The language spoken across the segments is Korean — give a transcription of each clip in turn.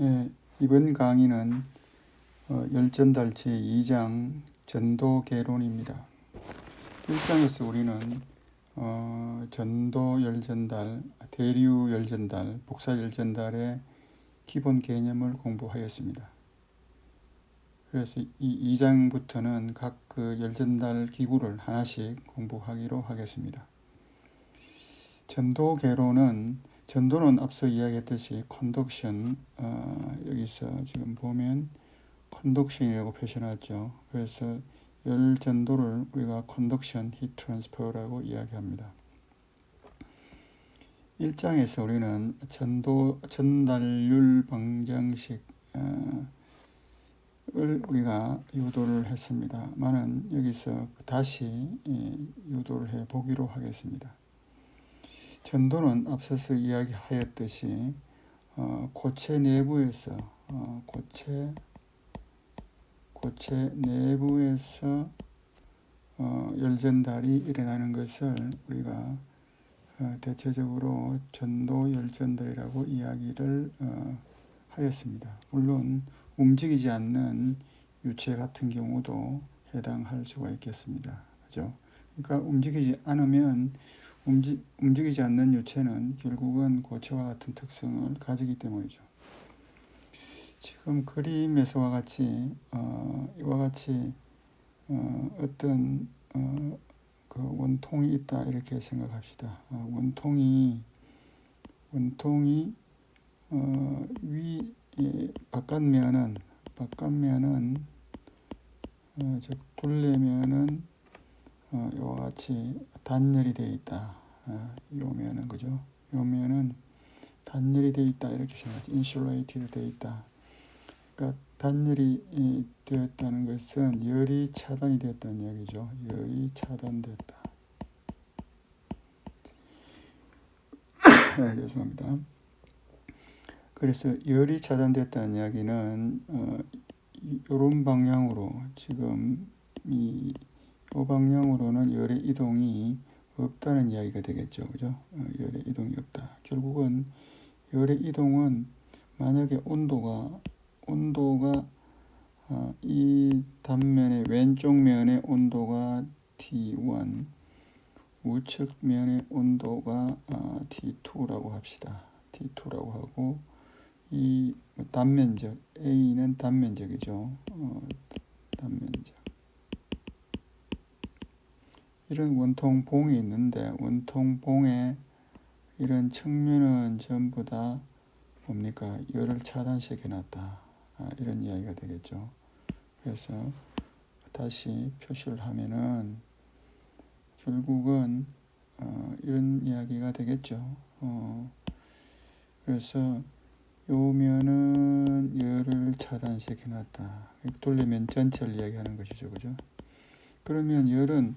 예, 이번 강의는 열전달 제2장 전도개론입니다. 1장에서 우리는 전도 열전달, 대류 열전달, 복사 열전달의 기본 개념을 공부하였습니다. 그래서 이 2장부터는 각 그 열전달 기구를 하나씩 공부하기로 하겠습니다. 전도개론은 전도는 앞서 이야기했듯이 컨덕션, 여기서 지금 보면 컨덕션이라고 표시해놨죠. 그래서 열 전도를 우리가 컨덕션 히트 트랜스퍼라고 이야기합니다. 1장에서 우리는 전달률 방정식을 우리가 유도를 했습니다만은 여기서 다시 유도를 해 보기로 하겠습니다. 전도는 앞서서 이야기하였듯이 고체 내부에서 고체 내부에서 열전달이 일어나는 것을 우리가 대체적으로 전도 열전달이라고 이야기를 하였습니다. 물론 움직이지 않는 유체 같은 경우도 해당할 수가 있겠습니다. 그죠? 그러니까 움직이지 않으면 움직이지 않는 유체는 결국은 고체와 같은 특성을 가지기 때문이죠. 지금 그림에서와 같이 이와 같이 어떤 그 원통이 있다 이렇게 생각합시다. 원통이 위 바깥면은 즉 둘레면은 이와 같이 단열이 되어 있다. 요 면은 그죠? 요 면은 단열이 되어 있다 이렇게 생각하죠. 인슐레이티드 되어 있다. 그러니까 단열이 되었다는 것은 열이 차단이 되었다는 이야기죠. 열이 차단됐다. 죄송합니다. 그래서 열이 차단됐다는 이야기는 이런 방향으로 지금 이 방향으로는 열의 이동이 없다는 이야기가 되겠죠. 그죠? 열의 이동이 없다. 결국은 열의 이동은 만약에 온도가 이 단면의 왼쪽 면의 온도가 T1, 우측 면의 온도가 T2라고 합시다. T2라고 하고 이 단면적 A는 단면적이죠. 단면적. 이런 원통봉이 있는데 원통봉의 이런 측면은 전부 다 뭡니까? 열을 차단시켜 놨다. 이런 이야기가 되겠죠. 그래서 다시 표시를 하면은 결국은 이런 이야기가 되겠죠. 그래서 요 면은 열을 차단시켜 놨다. 돌리면 전체를 이야기하는 것이죠. 그죠? 그러면 열은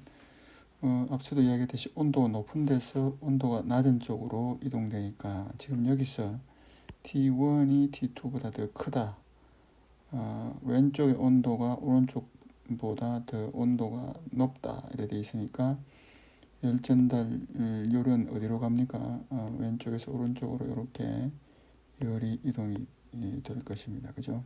앞서도 이야기했듯이 온도가 높은 데서 온도가 낮은 쪽으로 이동되니까 지금 여기서 T1이 T2보다 더 크다. 왼쪽의 온도가 오른쪽보다 더 온도가 높다. 이렇게 되어 있으니까 열전달열은 어디로 갑니까? 왼쪽에서 오른쪽으로 이렇게 열이 이동이 될 것입니다. 그죠?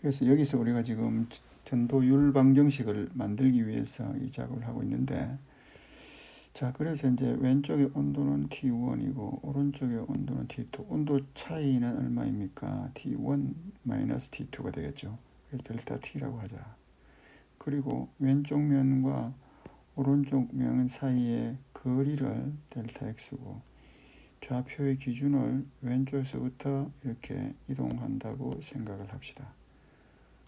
그래서 여기서 우리가 지금 전도율 방정식을 만들기 위해서 이 작업을 하고 있는데, 자, 그래서 이제 왼쪽의 온도는 T1이고 오른쪽의 온도는 T2. 온도 차이는 얼마입니까? T1 마이너스 T2가 되겠죠. 그래서 델타 T라고 하자. 그리고 왼쪽 면과 오른쪽 면 사이의 거리를 델타 X고 좌표의 기준을 왼쪽에서부터 이렇게 이동한다고 생각을 합시다.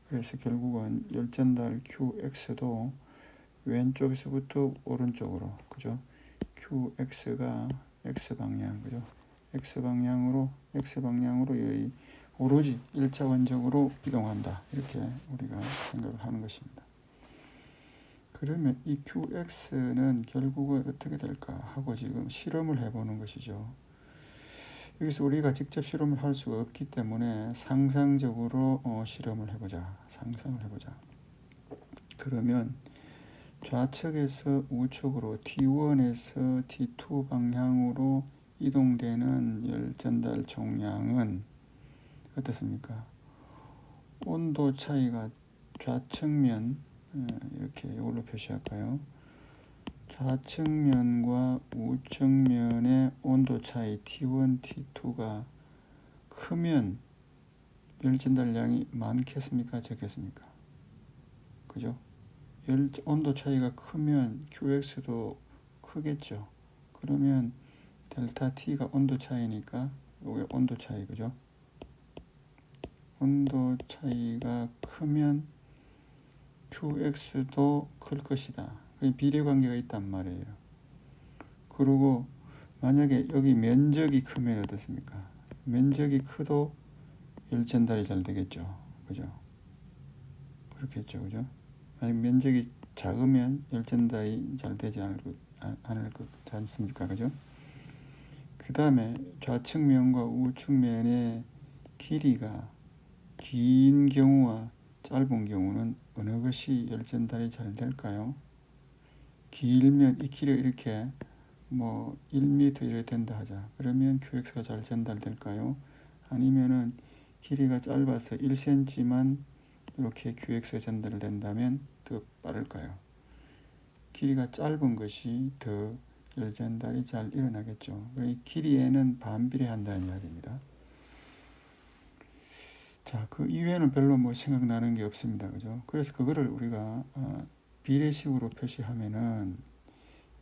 그래서 결국은 열전달 QX도 왼쪽에서부터 오른쪽으로, 그죠? QX가 X방향, 그죠? X방향으로 열이 오로지 1차원적으로 이동한다. 이렇게 우리가 생각을 하는 것입니다. 그러면 이 QX는 결국은 어떻게 될까 하고 지금 실험을 해보는 것이죠. 여기서 우리가 직접 실험을 할 수가 없기 때문에 상상적으로 실험을 해보자. 상상을 해보자. 그러면 좌측에서 우측으로 T1에서 T2 방향으로 이동되는 열전달 총량은 어떻습니까? 온도 차이가 좌측면 이렇게 이걸로 표시할까요? 좌측면과 우측면의 온도 차이 T1, T2가 크면 열 전달량이 많겠습니까? 적겠습니까? 그죠? 온도 차이가 크면 QX도 크겠죠. 그러면 델타 T가 온도 차이니까 이게 온도 차이, 그죠? 온도 차이가 크면 QX도 클 것이다. 비례관계가 있단 말이에요. 그리고 만약에 여기 면적이 크면 어떻습니까? 면적이 크도 열 전달이 잘 되겠죠. 그죠? 그렇겠죠. 그죠? 만약 면적이 작으면 열 전달이 잘 되지 않을 것 같지 않습니까? 그죠? 그 다음에 좌측면과 우측면의 길이가 긴 경우와 짧은 경우는 어느 것이 열 전달이 잘 될까요? 길면 이 길이 이렇게 뭐 1m 이렇게 된다 하자. 그러면 QX가 잘 전달될까요? 아니면은 길이가 짧아서 1cm만 이렇게 QX가 전달된다면 더 빠를까요? 길이가 짧은 것이 더 열 전달이 잘 일어나겠죠. 길이에는 반비례한다는 이야기입니다. 자, 그 이외에는 별로 뭐 생각나는 게 없습니다. 그죠? 그래서 그거를 우리가 비례식으로 표시하면은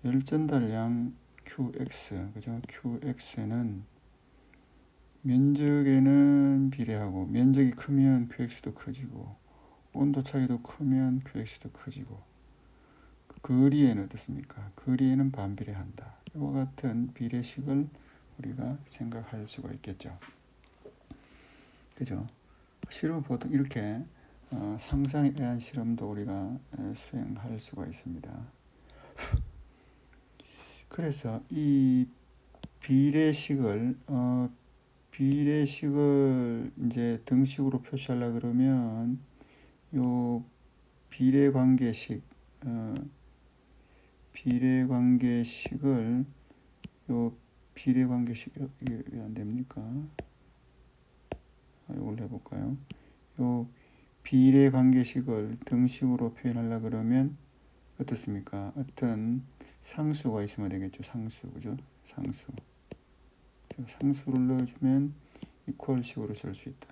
열 전달량 QX, 그죠? QX는 면적에는 비례하고 면적이 크면 QX도 커지고 온도 차이도 크면 QX도 커지고 거리에는 어떻습니까? 거리에는 반비례한다. 이와 같은 비례식을 우리가 생각할 수가 있겠죠. 그죠? 실험 보통 이렇게 상상에 의한 실험도 우리가 수행할 수가 있습니다. 그래서 이 비례식을 이제 등식으로 표시하려 그러면 요 비례관계식을 이게 왜 안 됩니까? 이걸 해볼까요? 요 비례관계식을 등식으로 표현하려 그러면 어떻습니까? 어떤 상수가 있으면 되겠죠. 상수, 그죠? 상수를 넣어주면 이퀄식으로 쓸 수 있다.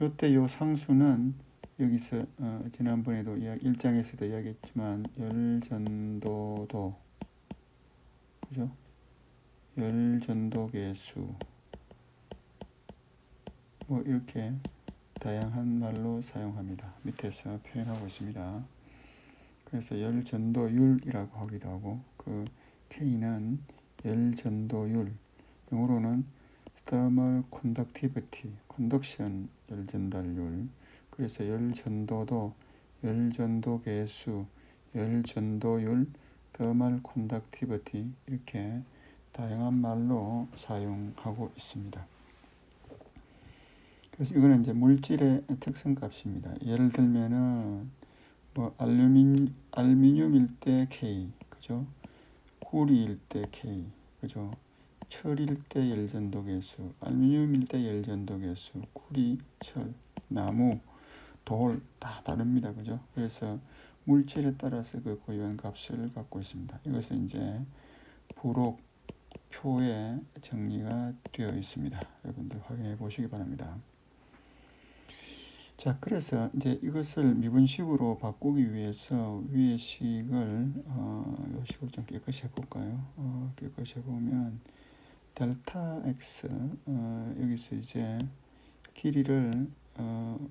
이때 요 상수는 여기서 지난번에도 1장에서도 이야기했지만 열전도도, 그죠? 열전도계수 뭐 이렇게 다양한 말로 사용합니다. 밑에서 표현하고 있습니다. 그래서 열전도율이라고 하기도 하고 그 K는 열전도율, 영어로는 thermal conductivity, conduction 열전달률, 그래서 열전도도, 열전도계수, 열전도율, thermal conductivity 이렇게 다양한 말로 사용하고 있습니다. 그래서 이거는 이제 물질의 특성값입니다. 예를 들면은 뭐 알루미늄일 때 K, 그죠? 구리일 때 K, 그죠? 철일 때 열전도계수, 알루미늄일 때 열전도계수, 구리, 철, 나무, 돌 다 다릅니다. 그죠? 그래서 물질에 따라서 그 고유한 값을 갖고 있습니다. 이것은 이제 부록표에 정리가 되어 있습니다. 여러분들 확인해 보시기 바랍니다. 자, 그래서 이제 이것을 미분식으로 바꾸기 위해서 위의 식을 이 식을 좀 깨끗이 해볼까요? 깨끗이 해보면 델타 x 여기서 이제 길이를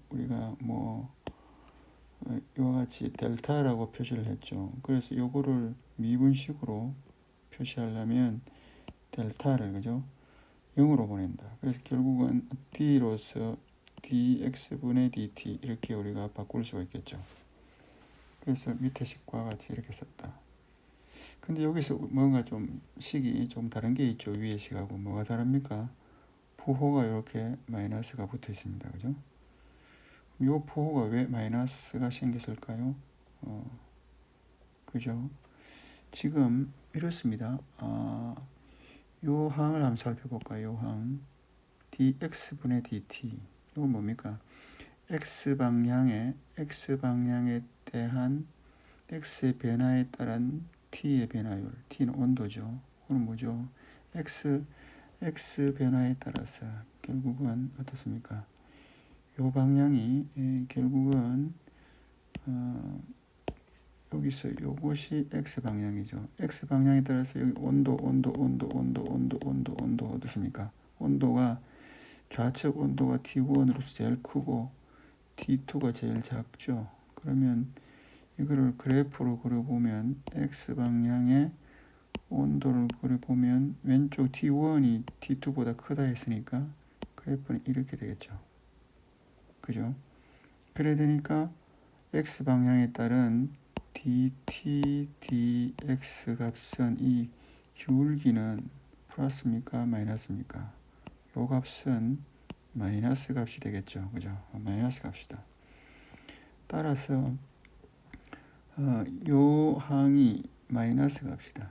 우리가 뭐 이와 같이 델타라고 표시를 했죠. 그래서 요거를 미분식으로 표시하려면 델타를, 그죠? 0으로 보낸다. 그래서 결국은 d로서 dx분의 dt 이렇게 우리가 바꿀 수가 있겠죠. 그래서 밑에 식과 같이 이렇게 썼다. 근데 여기서 뭔가 좀 식이 좀 다른 게 있죠. 위에 식하고 뭐가 다릅니까? 부호가 이렇게 마이너스가 붙어 있습니다. 그죠? 이 부호가 왜 마이너스가 생겼을까요? 그죠? 지금 이렇습니다. 요 항을 한번 살펴볼까요? 요 항. dx분의 dt. 이건 뭡니까? x방향에 대한 x의 변화에 따른 t의 변화율. t는 온도죠. 그건 뭐죠? x 변화에 따라서 결국은 어떻습니까? 요 방향이 결국은 여기서 요것이 x 방향이죠. x 방향에 따라서 여기 온도 어떻습니까? 온도가 좌측 온도가 T1으로서 제일 크고 T2가 제일 작죠. 그러면 이거를 그래프로 그려보면 x 방향의 온도를 그려보면 왼쪽 T1이 T2보다 크다 했으니까 그래프는 이렇게 되겠죠. 그죠? 그래야 되니까 x 방향에 따른 dt, dx 값은 이 기울기는 플러스입니까? 마이너스입니까? 요 값은 마이너스 값이 되겠죠. 그죠? 마이너스 값이다. 따라서 요 항이 마이너스 값이다.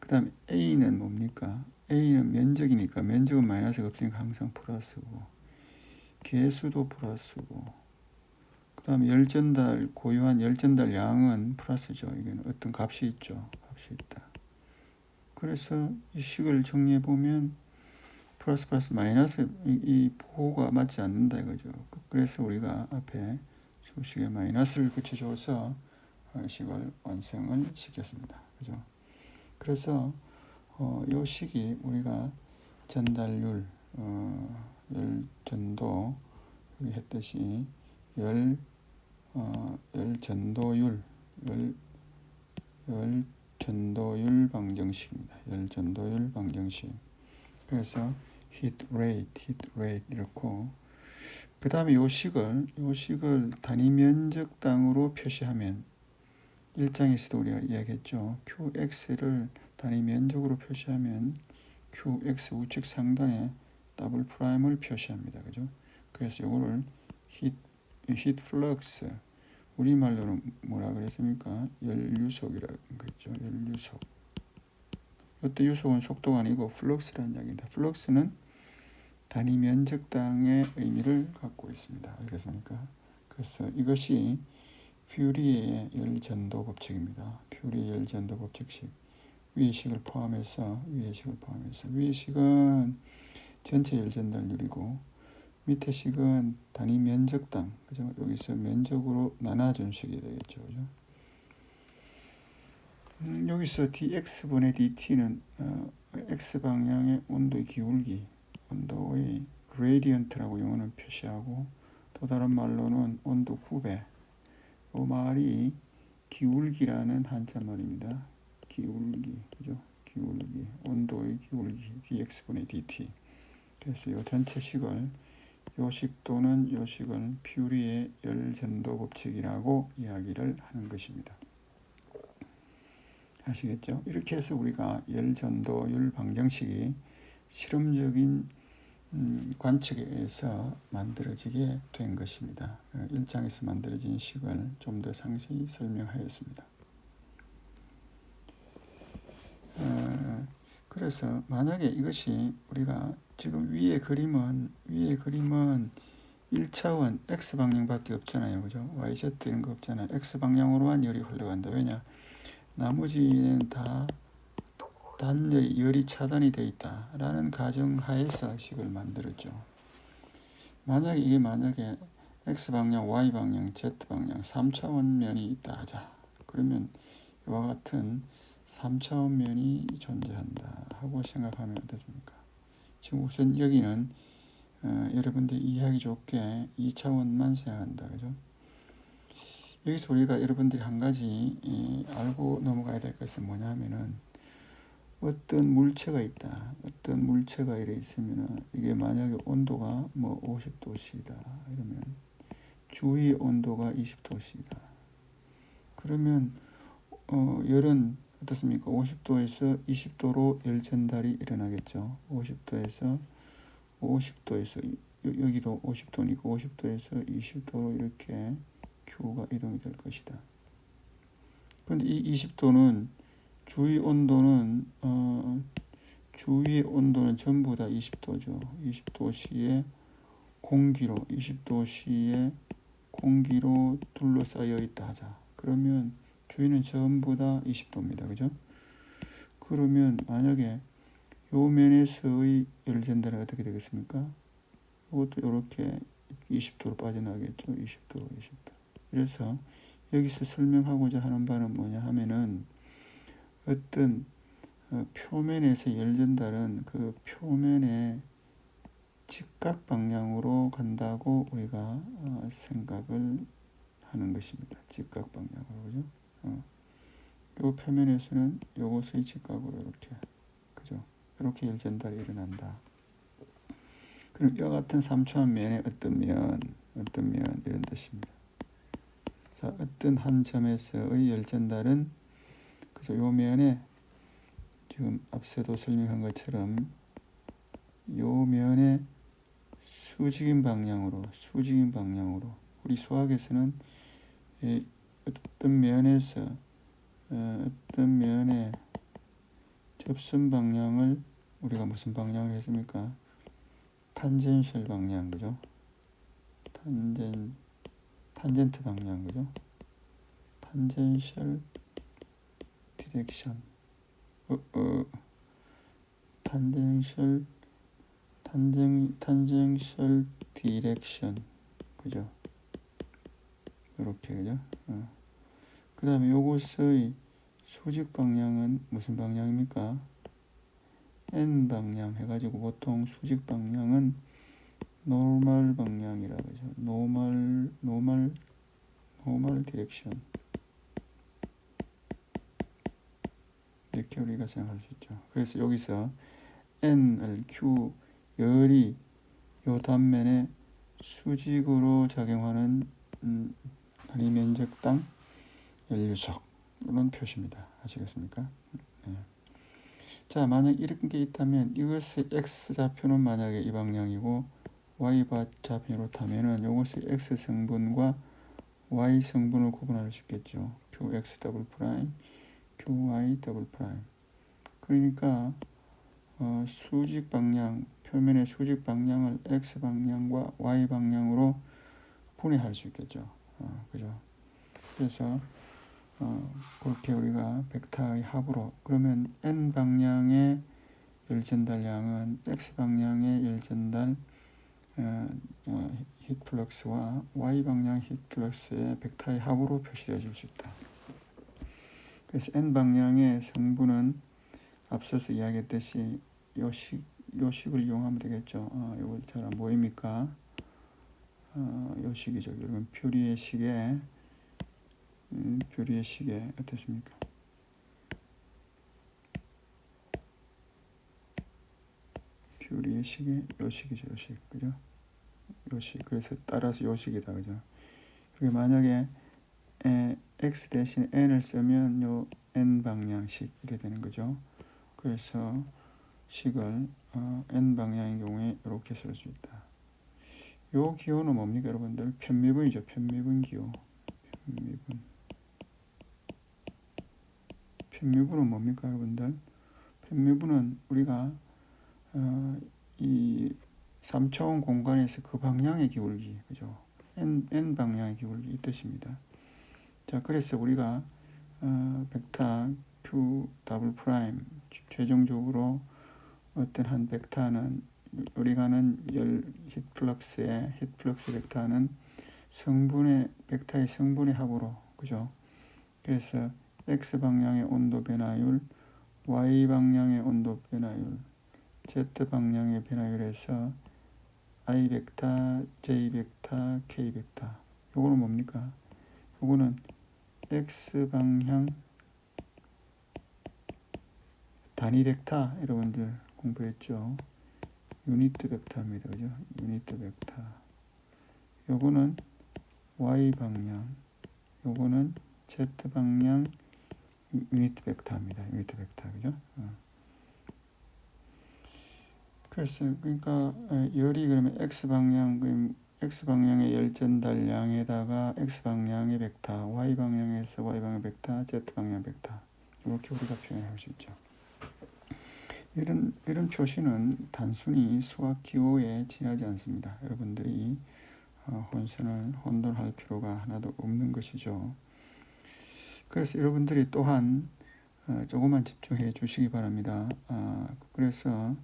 그 다음 A는 뭡니까? A는 면적이니까 면적은 마이너스가 없으니까 항상 플러스고 개수도 플러스고 그 다음 열전달 고유한 열전달 양은 플러스죠. 이게 어떤 값이 있죠. 값이 있다. 그래서 이 식을 정리해 보면 플러스 마이너스 이 부호가 맞지 않는다 이거죠. 그래서 우리가 앞에 수식에 마이너스를 붙여줘서 식을 완성을 시켰습니다. 그죠? 그래서 이 식이 우리가 전달률, 열전도 여기 했듯이 열전도율 방정식입니다. 열전도율 방정식. 그래서 heat rate 이렇고 그 다음에 요 식을 단위 면적당으로 표시하면 1장에서도 우리가 이야기했죠. qx를 단위 면적으로 표시하면 qx 우측 상단에 더블 프라임을 표시합니다. 그죠? 그래서 요거를 heat flux 우리말로는 뭐라 그랬습니까? 열유속이라고 그랬죠. 열유속. 이때 유속은 속도가 아니고 플럭스라는 이야기입니다. 플럭스는 단위 면적당의 의미를 갖고 있습니다. 알겠습니까? 그래서 이것이 퓨리의 열전도 법칙입니다. 퓨리의 열전도 법칙식. 위의 식을 포함해서 위의 식은 전체 열전달률이고 밑에 식은 단위 면적당, 그죠? 여기서 면적으로 나눠준 식이 되겠죠, 그죠? 여기서 dx분의 dt는 x 방향의 온도의 기울기, 온도의 그레디언트라고 영어는 표시하고 또 다른 말로는 온도 후배. 이 말이 기울기라는 한자 말입니다. 기울기, 그죠? 기울기, 온도의 기울기, dx분의 dt. 그래서 이 전체 식을 요식 또는 요식을 퓨리의 열전도 법칙이라고 이야기를 하는 것입니다. 아시겠죠? 이렇게 해서 우리가 열전도율 방정식이 실험적인 관측에서 만들어지게 된 것입니다. 1장에서 만들어진 식을 좀 더 상세히 설명하였습니다. 그래서 만약에 이것이 우리가 지금 위의 그림은 1차원 X방향밖에 없잖아요. 그죠? YZ 이런 거 없잖아요. X방향으로만 열이 흘러간다. 왜냐? 나머지는 다 열이 차단이 되어 있다라는 가정하에서 식을 만들었죠. 만약에 X방향, Y방향, Z방향 3차원 면이 있다 하자. 그러면 이와 같은 3차원 면이 존재한다 하고 생각하면 어떻습니까? 지금 우선 여기는 여러분들이 이해하기 좋게 2차원만 생각한다. 그죠? 여기서 우리가 여러분들이 한 가지 알고 넘어가야 될 것은 뭐냐면은 어떤 물체가 있다. 어떤 물체가 이래 있으면은 이게 만약에 온도가 뭐 50도씨다. 이러면 주위 온도가 20도씨다. 그러면 열은 어떻습니까? 50도에서 20도로 열 전달이 일어나겠죠. 50도에서 여기도 50도니까 50도에서 20도로 이렇게 Q가 이동이 될 것이다. 그런데 이 20도는 주위 주위의 온도는 전부 다 20도죠. 20도씨의 공기로 20도씨의 공기로 둘러싸여 있다 하자. 그러면 주위는 전부 다 20도입니다. 그죠? 그러면 만약에 요 면에서의 열 전달은 어떻게 되겠습니까? 이것도 이렇게 20도로 빠져나가겠죠. 20도, 20도. 그래서 여기서 설명하고자 하는 바는 뭐냐 하면은 어떤 표면에서 열 전달은 그 표면의 직각 방향으로 간다고 우리가 생각을 하는 것입니다. 직각 방향으로. 그죠? 요 표면에서는 요것의 직각으로 이렇게, 그죠? 이렇게 열 전달이 일어난다. 그럼 이와 같은 삼초한 면의 어떤 면 이런 뜻입니다. 자, 어떤 한 점에서의 열 전달은 그죠? 요 면에 지금 앞서도 설명한 것처럼 요 면의 수직인 방향으로 우리 수학에서는 어떤 면에서 어떤 면의 접선 방향을 우리가 무슨 방향을 했습니까? 탄젠셜 방향, 그죠? 탄젠트 방향, 그죠? 탄젠셜 디렉션. 탄젠셜 디렉션, 그죠? 이렇게, 그죠? 그 다음에 요것의 수직 방향은 무슨 방향입니까? N 방향 해가지고 보통 수직 방향은 노멀 방향이라고 하죠. 노멀 디렉션. 이렇게 우리가 생각할 수 있죠. 그래서 여기서 N을 Q 열이 요 단면에 수직으로 작용하는 단위 면적당 연류속 이런 표시입니다. 아시겠습니까? 네. 자, 만약 이런 게 있다면 이것의 X좌표는 만약에 이 방향이고 Y좌표로 이렇다면은 이것의 X 성분과 Y 성분을 구분할 수 있겠죠. QX 더블 프라임, QY 더블 프라임. 그러니까 수직 방향, 표면의 수직 방향을 X 방향과 Y 방향으로 분해할 수 있겠죠. 그죠? 그래서 그렇게 우리가 벡터의 합으로 그러면 N 방향의 열 전달량은 X 방향의 열 전달 히트 플럭스와 Y 방향 히트 플럭스의 벡터의 합으로 표시되어 줄 수 있다. 그래서 N 방향의 성분은 앞서서 이야기했듯이 요 식을 이용하면 되겠죠. 이거 잘 안 보입니까? 요 식이죠. 여러분 퓨리의 식에 어떻습니까? 퓨리의 식에 요 식이죠. 요 식, 그죠? 요 식. 그래서 따라서 요 식이다, 그죠? 그게 만약에 x 대신 n을 쓰면 요 n 방향식 이렇게 되는 거죠. 그래서 식을 n 방향의 경우에 이렇게 쓸 수 있다. 요 기호는 뭡니까, 여러분들? 편미분이죠. 편미분 기호. 편미분은 뭡니까, 여러분들? 편미분은 우리가 이 3차원 공간에서 그 방향의 기울기, 그죠? n 방향의 기울기 이 뜻입니다. 자, 그래서 우리가 벡터 q 더블 프라임 최종적으로 어떤 한 벡터는 우리가 하는 열 히트 플럭스 벡터는 벡터의 성분의 합으로, 그죠? 그래서 x 방향의 온도 변화율, y 방향의 온도 변화율, z 방향의 변화율에서 i 벡터, j 벡터, k 벡터. 요거는 뭡니까? 요거는 x 방향 단위 벡터 여러분들 공부했죠? 유니트 벡터입니다. 그죠? 유니트 벡터. 요거는 y 방향, 요거는 z 방향 유니트 벡터입니다. 유니트 벡터. 그죠? 그래서 그러니까 열이 그러면 x 방향의 열 전달량에다가 x 방향의 벡터, y 방향에서 y 방향 벡터, z 방향 벡터 이렇게 우리가 표현할 수 있죠. 이런 표시는 단순히 수학 기호에 지나지 않습니다. 여러분들이 혼선을 혼돈할 필요가 하나도 없는 것이죠. 그래서 여러분들이 또한 조금만 집중해 주시기 바랍니다. 그래서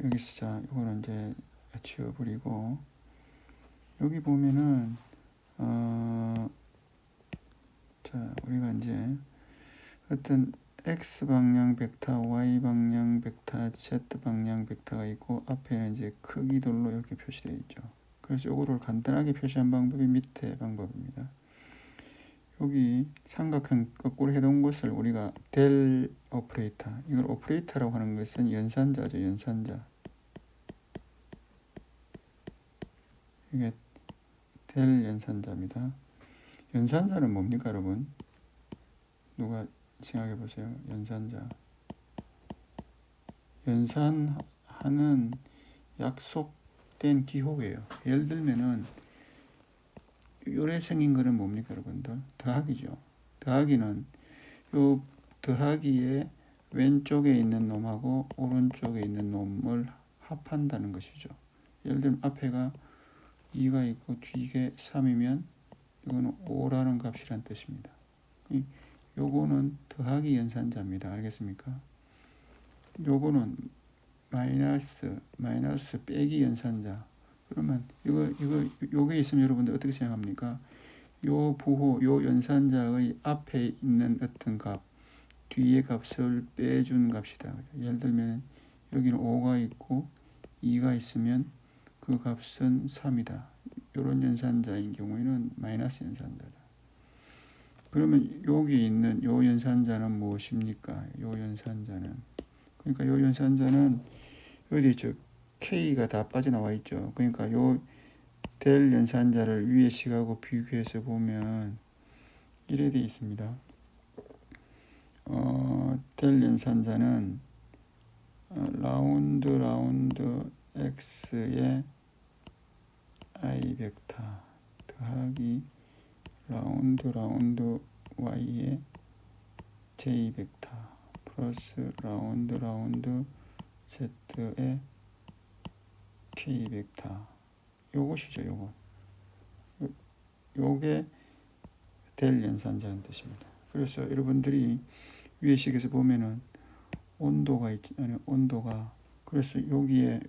여기서 자 이거는 이제 지워버리고 여기 보면은 자 우리가 이제 어떤 x 방향 벡터, y 방향 벡터, z 방향 벡터가 있고 앞에는 이제 크기들로 이렇게 표시되어 있죠. 그래서 이거를 간단하게 표시한 방법이 밑에 방법입니다. 여기 삼각형 거꾸로 해놓은 것을 우리가 델 오퍼레이터, 이걸 오퍼레이터라고 하는 것은 연산자죠. 연산자. 이게 델 연산자입니다. 연산자는 뭡니까 여러분? 누가 생각해 보세요. 연산자. 연산하는 약속된 기호예요. 예를 들면은 요래 생긴 거는 뭡니까 여러분들? 더하기죠. 더하기는 요 더하기의 왼쪽에 있는 놈하고 오른쪽에 있는 놈을 합한다는 것이죠. 예를 들면 앞에가 2가 있고 뒤에 3이면 이거는 5라는 값이란 뜻입니다. 요거는 더하기 연산자입니다. 알겠습니까? 요거는 마이너스 빼기 연산자. 그러면 요게 있으면 여러분들 어떻게 생각합니까? 요 부호, 요 연산자의 앞에 있는 어떤 값, 뒤에 값을 빼준 값이다. 예를 들면 여기는 5가 있고 2가 있으면 그 값은 3이다. 이런 연산자인 경우에는 마이너스 연산자다. 그러면 여기 있는 요 연산자는 무엇입니까? 요 연산자는 그러니까 요 연산자는 어디 있죠? K가 다 빠져나와 있죠. 그러니까 요 델 연산자를 위에 식하고 비교해서 보면 이래 되어 있습니다. 델 연산자는 라운드 x의 i 벡터 더하기 라운드 y의 j 벡터 플러스 라운드 z의 k 벡터 요것이죠. 요게 델 연산자는 뜻입니다. 그래서 여러분들이 위에 식에서 보면은 온도가 있잖아요. 온도가 그래서 여기에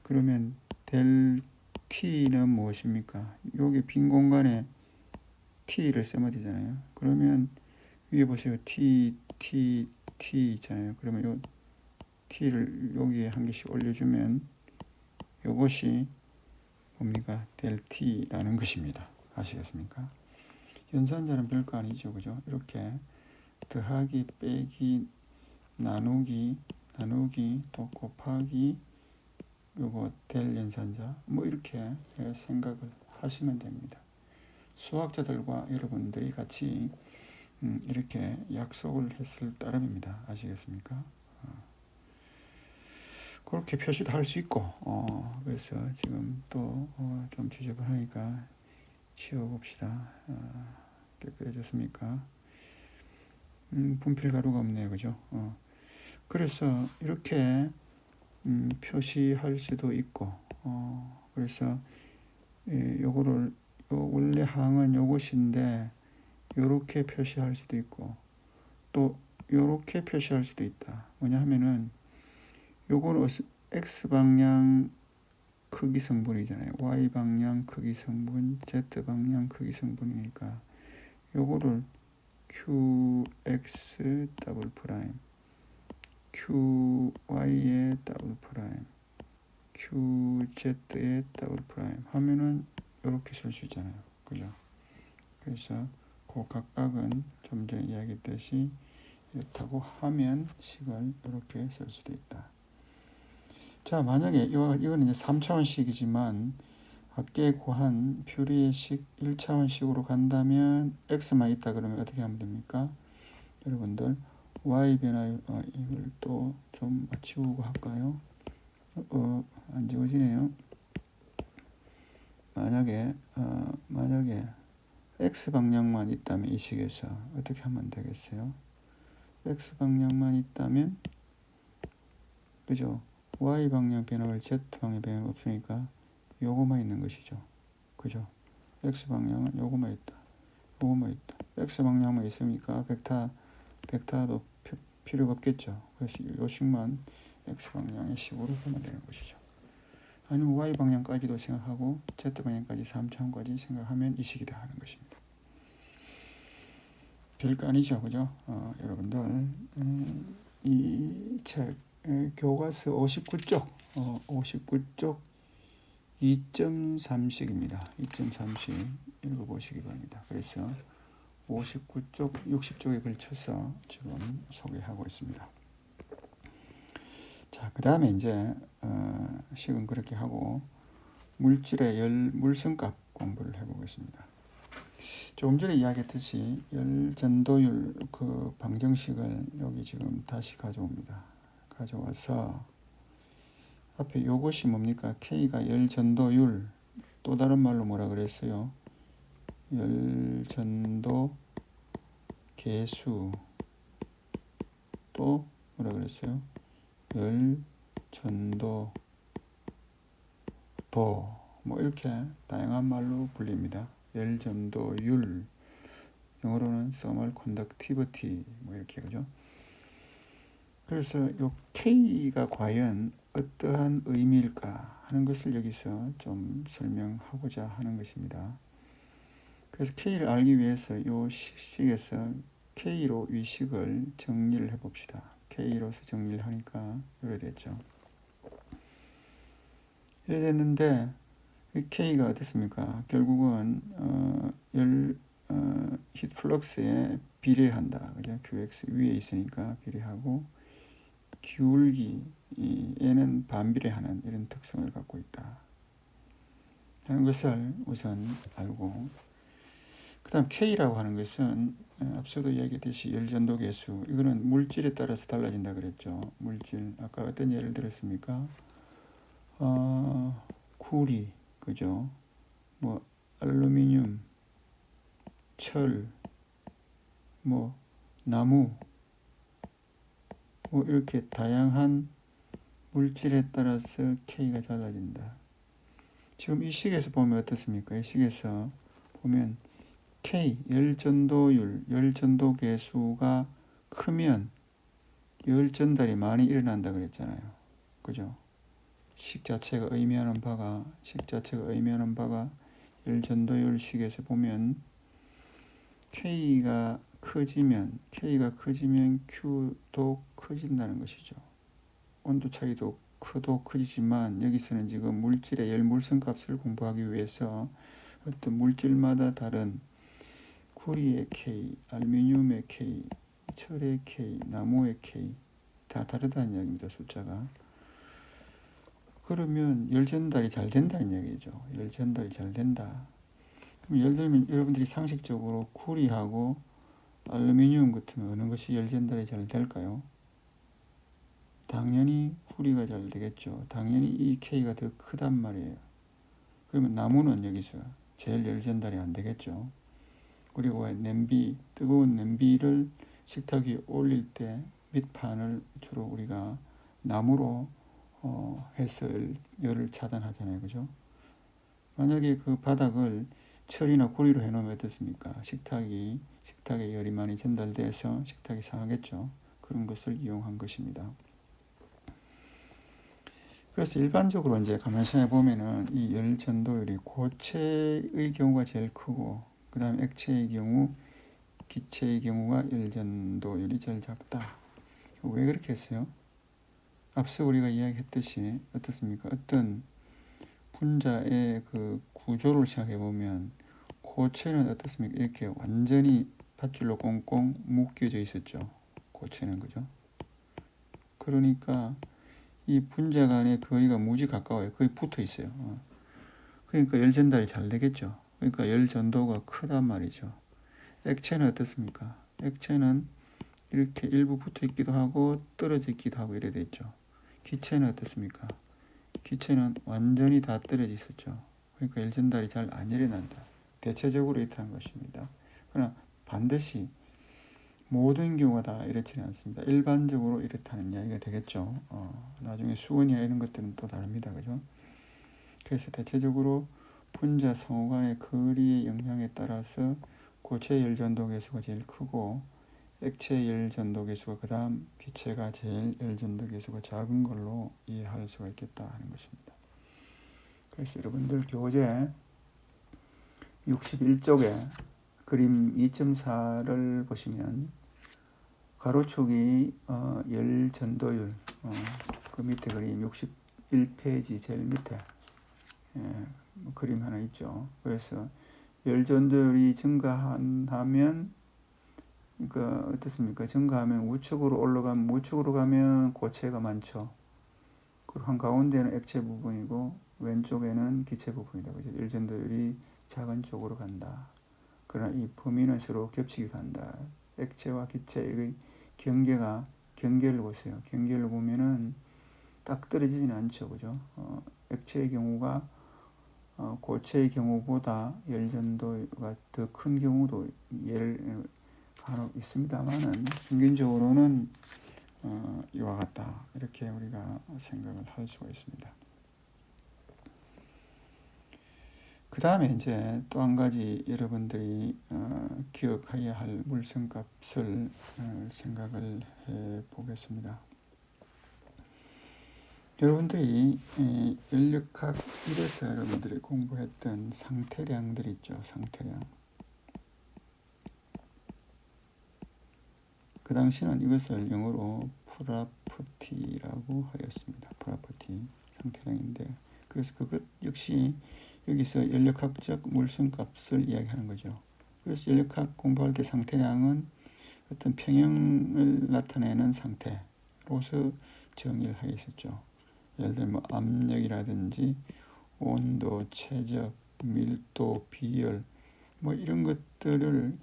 그러면 델 T는 무엇입니까? 여기 빈 공간에 T를 쓰면 되잖아요. 그러면 위에 보세요. T 있잖아요. 그러면 요 T를 여기에 한 개씩 올려주면 이것이 뭡니까? 델 T라는 것입니다. 아시겠습니까? 연산자는 별거 아니죠. 그죠? 이렇게 더하기, 빼기, 나누기, 또 곱하기, 요거 델 연산자 뭐 이렇게 생각을 하시면 됩니다. 수학자들과 여러분들이 같이 이렇게 약속을 했을 따름입니다. 아시겠습니까? 그렇게 표시도 할 수 있고 그래서 지금 또 좀 지저분하니까 치워봅시다. 깨끗해졌습니까? 분필 가루가 없네요. 그죠? 그래서 이렇게 표시할 수도 있고 그래서 요거를 원래 항은 요것인데 요렇게 표시할 수도 있고 또 요렇게 표시할 수도 있다. 뭐냐 하면은 요거는 X방향 크기 성분이잖아요. Y방향 크기 성분, Z방향 크기 성분이니까 요거를 QX 더블 프라임, QY의 더블 프라임, QZ의 더블 프라임 하면은 이렇게 쓸 수 있잖아요. 그죠? 그래서 그 각각은 좀 전에 이야기했듯이 이렇다고 하면 식을 이렇게 쓸 수도 있다. 자, 만약에 이거는 이제 3차원식이지만 아까 구한 퓨리의 식 1차원식으로 간다면 x만 있다 그러면 어떻게 하면 됩니까? 여러분들 y 변화 이걸 또 좀 지우고 할까요? 안 지워지네요. 만약에 x 방향만 있다면 이 식에서 어떻게 하면 되겠어요? x 방향만 있다면 그죠? y 방향 변화가 z 방향 변화가 없으니까 요거만 있는 것이죠. 그죠? x 방향은 요거만 있다. 요거만 있다. x 방향만 있으니까 벡터도 필요가 없겠죠. 그래서 요 식만 x 방향의 식으로 보면 되는 것이죠. 아니면 y 방향까지도 생각하고 z 방향까지 3차원까지 생각하면 이 식이다 하는 것입니다. 별거 아니죠, 그죠? 여러분들 이 책 교과서 59쪽 59쪽 2.3식입니다. 2.3식 읽어보시기 바랍니다. 그래서 59쪽, 60쪽에 걸쳐서 지금 소개하고 있습니다. 자, 그 다음에 이제 식은 그렇게 하고 물질의 열 물성값 공부를 해보겠습니다. 조금 전에 이야기했듯이 열 전도율 그 방정식을 여기 지금 다시 가져옵니다. 가져와서 앞에 요것이 뭡니까? K가 열 전도율, 또 다른 말로 뭐라 그랬어요? 열 전도 개수, 또 뭐라 그랬어요? 열 전도 도, 뭐 이렇게 다양한 말로 불립니다. 열 전도율, 영어로는 thermal conductivity, 뭐 이렇게 그죠? 그래서 요 K가 과연 어떠한 의미일까 하는 것을 여기서 좀 설명하고자 하는 것입니다. 그래서 K를 알기 위해서 요 식에서 K로 이 식을 정리를 해봅시다. K로서 정리를 하니까 이렇게 됐죠. 이렇게 됐는데 K가 어떻습니까? 결국은 히트 플럭스에 비례한다. 그죠? QX 위에 있으니까 비례하고 기울기에는 반비례하는 이런 특성을 갖고 있다 하는 것을 우선 알고, 그 다음 K라고 하는 것은 앞서도 이야기했듯이 열전도 계수, 이거는 물질에 따라서 달라진다 그랬죠. 물질, 아까 어떤 예를 들었습니까? 구리, 그죠? 뭐 알루미늄, 철, 뭐 나무, 뭐 이렇게 다양한 물질에 따라서 K가 달라진다. 지금 이 식에서 보면 어떻습니까? 이 식에서 보면 K, 열전도율, 열전도 계수가 크면 열전달이 많이 일어난다 그랬잖아요. 그죠? 식 자체가 의미하는 바가 열전도율 식에서 보면 K가 커지면 Q도 커진다는 것이죠. 온도 차이도 커지지만 여기서는 지금 물질의 열물성 값을 공부하기 위해서 어떤 물질마다 다른 구리의 K, 알루미늄의 K, 철의 K, 나무의 K 다 다르다는 이야기입니다. 숫자가. 그러면 열 전달이 잘 된다는 이야기죠. 열 전달이 잘 된다. 그럼 예를 들면 여러분들이 상식적으로 구리하고 알루미늄 같으면 어느 것이 열 전달이 잘 될까요? 당연히 구리가 잘 되겠죠. 당연히 이 K가 더 크단 말이에요. 그러면 나무는 여기서 제일 열 전달이 안 되겠죠. 그리고 뜨거운 냄비를 식탁 위에 올릴 때 밑판을 주로 우리가 나무로 해서 열을 차단하잖아요. 그죠? 만약에 그 바닥을 철이나 구리로 해놓으면 어떻습니까? 식탁에 열이 많이 전달돼서 식탁이 상하겠죠. 그런 것을 이용한 것입니다. 그래서 일반적으로 이제 가만히 생각해 보면은 이 열 전도율이 고체의 경우가 제일 크고, 그 다음 액체의 경우, 기체의 경우가 열 전도율이 제일 작다. 왜 그렇게 했어요? 앞서 우리가 이야기했듯이 어떻습니까? 어떤 분자의 그 구조를 생각해 보면 고체는 어떻습니까? 이렇게 완전히 밧줄로 꽁꽁 묶여져 있었죠. 고체는 그죠? 그러니까 이 분자 간의 거리가 무지 가까워요. 거의 붙어 있어요. 그러니까 열 전달이 잘 되겠죠. 그러니까 열 전도가 크단 말이죠. 액체는 어떻습니까? 액체는 이렇게 일부 붙어 있기도 하고 떨어져 있기도 하고 이래 됐죠. 기체는 어떻습니까? 기체는 완전히 다 떨어져 있었죠. 그러니까 열 전달이 잘 안 일어난다. 대체적으로 이렇다는 것입니다. 그러나 반드시 모든 경우가 다 이렇지는 않습니다. 일반적으로 이렇다는 이야기가 되겠죠. 나중에 수온이나 이런 것들은 또 다릅니다. 그죠? 그래서 대체적으로 분자 상호 간의 거리의 영향에 따라서 고체 열 전도 계수가 제일 크고 액체 열 전도 계수가 그 다음 기체가 제일 열 전도 계수가 작은 걸로 이해할 수가 있겠다 하는 것입니다. 그래서 여러분들 교재 61쪽에 그림 2.4를 보시면 가로축이 열 전도율 그 밑에 그림 61페이지 제일 밑에 그림 하나 있죠. 그래서 열 전도율이 증가하면 그러니까 어떻습니까? 증가하면 우측으로 가면 고체가 많죠. 그리고 한 가운데는 액체 부분이고 왼쪽에는 기체 부분이다. 그죠? 열 전도율이 작은 쪽으로 간다. 그러나 이 범위는 서로 겹치게 간다. 액체와 기체의 경계를 보세요. 경계를 보면은 딱 떨어지지는 않죠. 그죠? 액체의 경우가 고체의 경우보다 열 전도가 더 큰 경우도 간혹 있습니다만은 평균적으로는 이와 같다. 이렇게 우리가 생각을 할 수가 있습니다. 그 다음에 이제 또 한 가지 여러분들이 기억해야 할 물성값을 생각을 해 보겠습니다. 여러분들이 연력학 1에서 여러분들이 공부했던 상태량들 있죠. 상태량. 그 당시는 이것을 영어로 프라퍼티라고 하였습니다. 프라퍼티 상태량인데 그래서 그것 역시 여기서 연력학적 물성값을 이야기하는 거죠. 그래서 연력학 공부할 때 상태량은 어떤 평형을 나타내는 상태로서 정의를 하였었죠. 예를 들면 압력이라든지 온도, 최적, 밀도, 비열 이런 것들은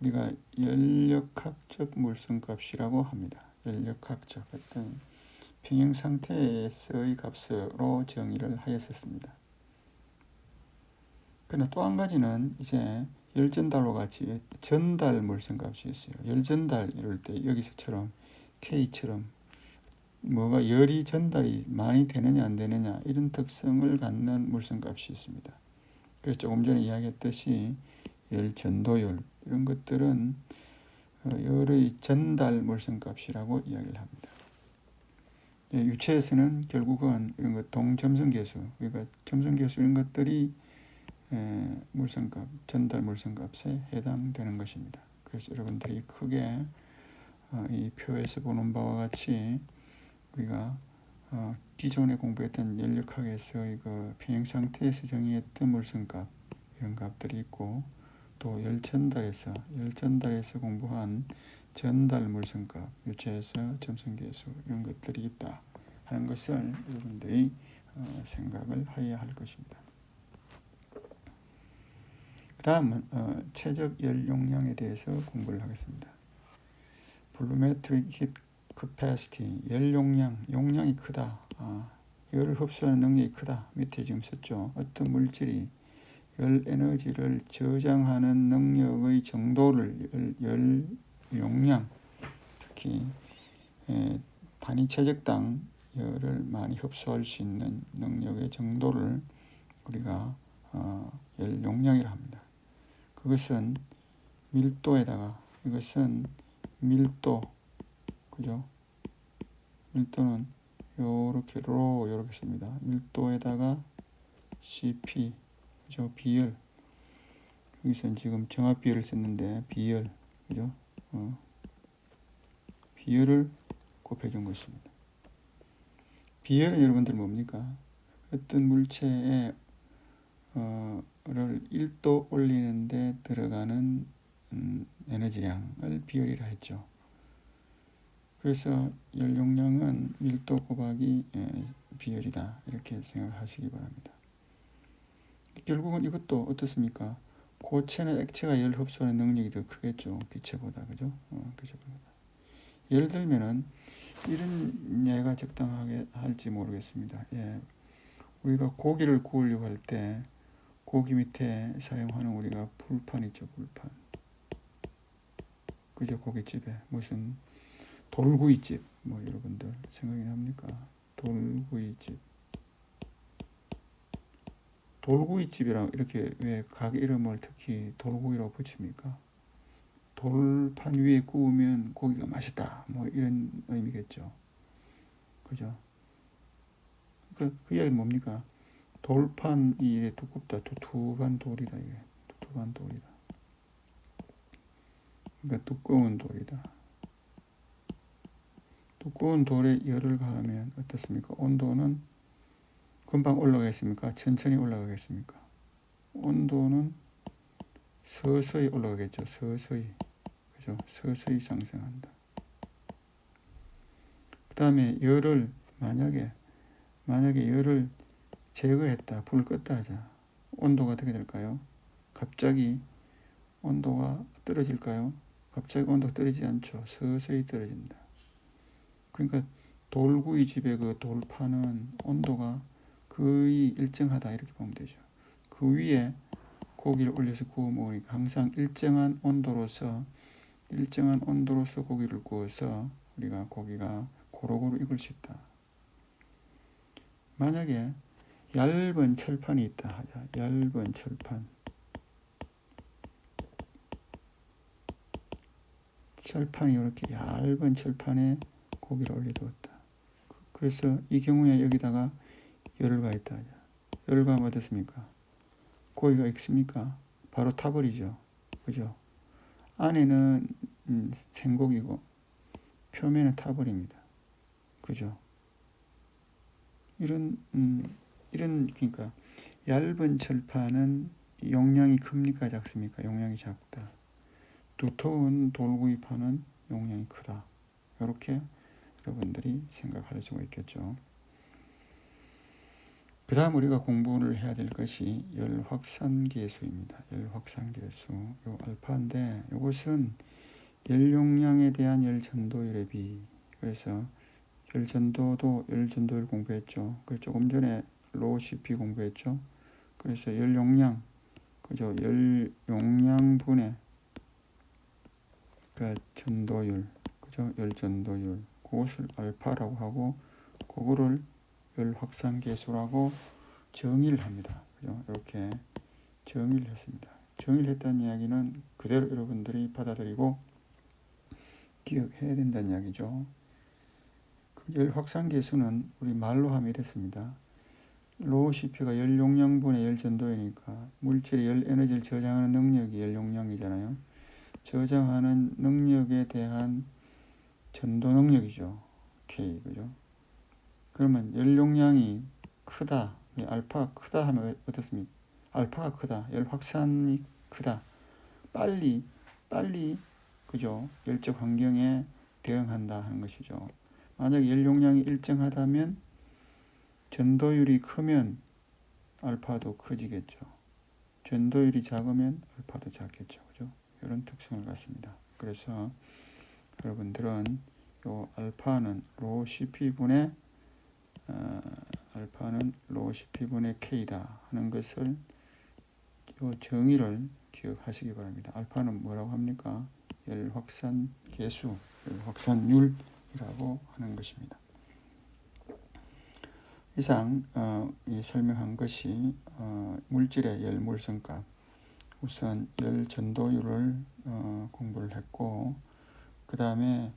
우리가 연력학적 물성값이라고 합니다. 연력학적 어떤 평형 상태에서의 값으로 정의를 하였었습니다. 그러나 또 한 가지는 이제 열전달과 같이 전달 물성값이 있어요. 열전달 이럴 때 여기서처럼 K처럼 뭐가 열이 전달이 많이 되느냐 안 되느냐 이런 특성을 갖는 물성값이 있습니다. 그래서 조금 전에 이야기했듯이 열 전도율 이런 것들은 열의 전달 물성값이라고 이야기를 합니다. 유체에서는 결국은 이런 것 동점성계수, 그러니까 점성계수 이런 것들이 물성값, 전달 물성값에 해당되는 것입니다. 그래서 여러분들이 크게 이 표에서 보는 바와 같이 우리가 기존에 공부했던 연력학에서의 그 평형 상태에서 정의했던 물성값 이런 값들이 있고 또 열전달에서 공부한 전달 물성값, 유체에서 점성계수 이런 것들이 있다 하는 것을 여러분들이 생각을 해야 할 것입니다. 그 다음은 최적 열 용량에 대해서 공부를 하겠습니다. Volumetric Heat Capacity, 열 용량이 크다. 열을 흡수하는 능력이 크다. 밑에 지금 썼죠. 어떤 물질이 열 에너지를 저장하는 능력의 정도를 열 용량, 특히 단위 체적당 열을 많이 흡수할 수 있는 능력의 정도를 우리가 열 용량이라 합니다. 그것은 밀도에다가 이것은 밀도, 그죠? 밀도는 요렇게 씁니다. 밀도에다가 CP, 그죠? 비열. 여기서는 지금 정합 비열을 썼는데 비열, 그죠? 비열을 곱해준 것입니다. 비열은 여러분들 뭡니까? 어떤 물체에 를 1도 올리는데 들어가는 에너지량을 비열이라 했죠. 그래서 열 용량은 밀도 곱하기 비열이다 이렇게 생각하시기 바랍니다. 결국은 이것도 어떻습니까? 고체나 액체가 열 흡수하는 능력이 더 크겠죠. 기체보다, 그죠? 기체보다. 예를 들면은 이런 예가 적당하게 할지 모르겠습니다. 우리가 고기를 구우려고 할 때 고기 밑에 사용하는 우리가 불판 있죠. 불판. 그죠? 고깃집에 무슨 돌구이집 뭐 여러분들 생각이 납니까? 돌구이집. 돌구이집이랑 이렇게 왜 가게 이름을 특히 돌구이라고 붙입니까? 돌판 위에 구우면 고기가 맛있다 뭐 이런 의미겠죠. 그죠? 그 이야기는 뭡니까? 돌판이 이래 두껍다. 두툼한 돌이다. 이게 두툼한 돌이다. 그러니까 두꺼운 돌이다. 두꺼운 돌에 열을 가하면 어떻습니까? 온도는 금방 올라가겠습니까? 천천히 올라가겠습니까? 온도는 서서히 올라가겠죠. 서서히. 그죠? 서서히 상승한다. 그 다음에 열을 만약에 열을 제거했다. 불을 껐다 하자. 온도가 어떻게 될까요? 갑자기 온도가 떨어질까요? 갑자기 온도가 떨어지지 않죠. 서서히 떨어진다. 그러니까 돌구이 집의 그 돌판은 온도가 거의 일정하다 이렇게 보면 되죠. 그 위에 고기를 올려서 구워 먹으니까 항상 일정한 온도로서 고기를 구워서 우리가 고기가 고루고루 익을 수 있다. 만약에 얇은 철판이 있다 하자. 얇은 철판. 철판이 이렇게 얇은 철판에 고기를 올려두었다. 그래서 이 경우에 여기다가 열을 가했다 하자. 열을 가하면 어떻습니까? 고기가 익습니까? 바로 타버리죠. 그죠? 안에는 생고기고 표면은 타버립니다. 그죠? 이런 그러니까 얇은 철판은 용량이 큽니까 작습니까? 용량이 작다. 두터운 돌구이판은 용량이 크다. 이렇게 여러분들이 생각할 수가 있겠죠. 그 다음 우리가 공부를 해야 될 것이 열확산계수입니다. 열확산계수. 요 알파인데 이것은 열용량에 대한 열전도율의 비. 그래서 열전도율 공부했죠. 그 조금 전에 로CP 공부했죠. 그래서 열용량, 그죠? 열용량분의 그 전도율, 그죠? 열전도율. 그것을 알파라고 하고, 그거를 열확산계수라고 정의를 합니다. 그죠? 이렇게 정의를 했습니다. 정의를 했다는 이야기는 그대로 여러분들이 받아들이고 기억해야 된다는 이야기죠. 열확산계수는 우리 말로 하면 이렇습니다. 로CP가 열용량분의 열전도율이니까 물질의 열에너지를 저장하는 능력이 열용량이잖아요. 저장하는 능력에 대한 전도 능력이죠. K, 그죠? 그러면 열용량이 크다, 알파가 크다 하면 어떻습니까? 알파가 크다, 열 확산이 크다, 빨리 그죠? 열적 환경에 대응한다 하는 것이죠. 만약 열용량이 일정하다면 전도율이 크면 알파도 커지겠죠. 전도율이 작으면 알파도 작겠죠. 그죠? 이런 특성을 갖습니다. 그래서 여러분들은 요 알파는 로 CP분의 K다 하는 것을 요 정의를 기억하시기 바랍니다. 알파는 뭐라고 합니까? 열확산 계수, 열확산율이라고 하는 것입니다. 이상 설명한 것이 물질의 열물성값, 우선 열전도율을 공부를 했고, 그 다음에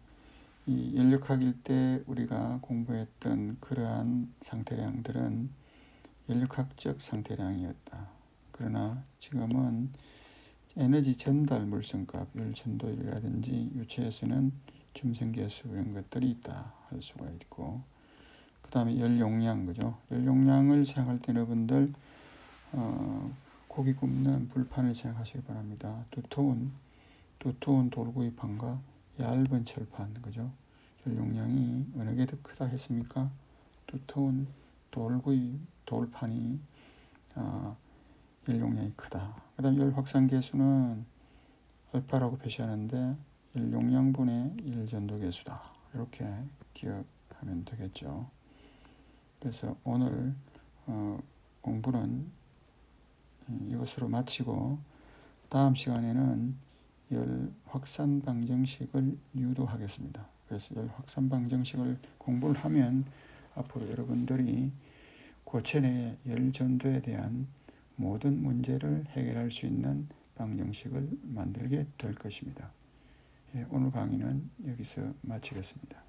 이 연력학일 때 우리가 공부했던 그러한 상태량들은 연력학적 상태량이었다. 그러나 지금은 에너지 전달 물성값, 열전도율이라든지 유체에서는 중성계수 이런 것들이 있다 할 수가 있고, 그 다음에 열용량, 그죠? 열용량을 생각할 때 여러분들 고기 굽는 불판을 생각하시기 바랍니다. 두터운 돌구이판과 얇은 철판, 그죠? 열용량이 어느 게 더 크다 했습니까? 두터운 돌판이 열용량이 크다. 그 다음 열확산계수는 알파라고 표시하는데 열용량분의 열전도계수다. 이렇게 기억하면 되겠죠. 그래서 오늘 공부는 이것으로 마치고 다음 시간에는 열 확산 방정식을 유도하겠습니다. 그래서 열 확산 방정식을 공부를 하면 앞으로 여러분들이 고체 열 전도에 대한 모든 문제를 해결할 수 있는 방정식을 만들게 될 것입니다. 오늘 강의는 여기서 마치겠습니다.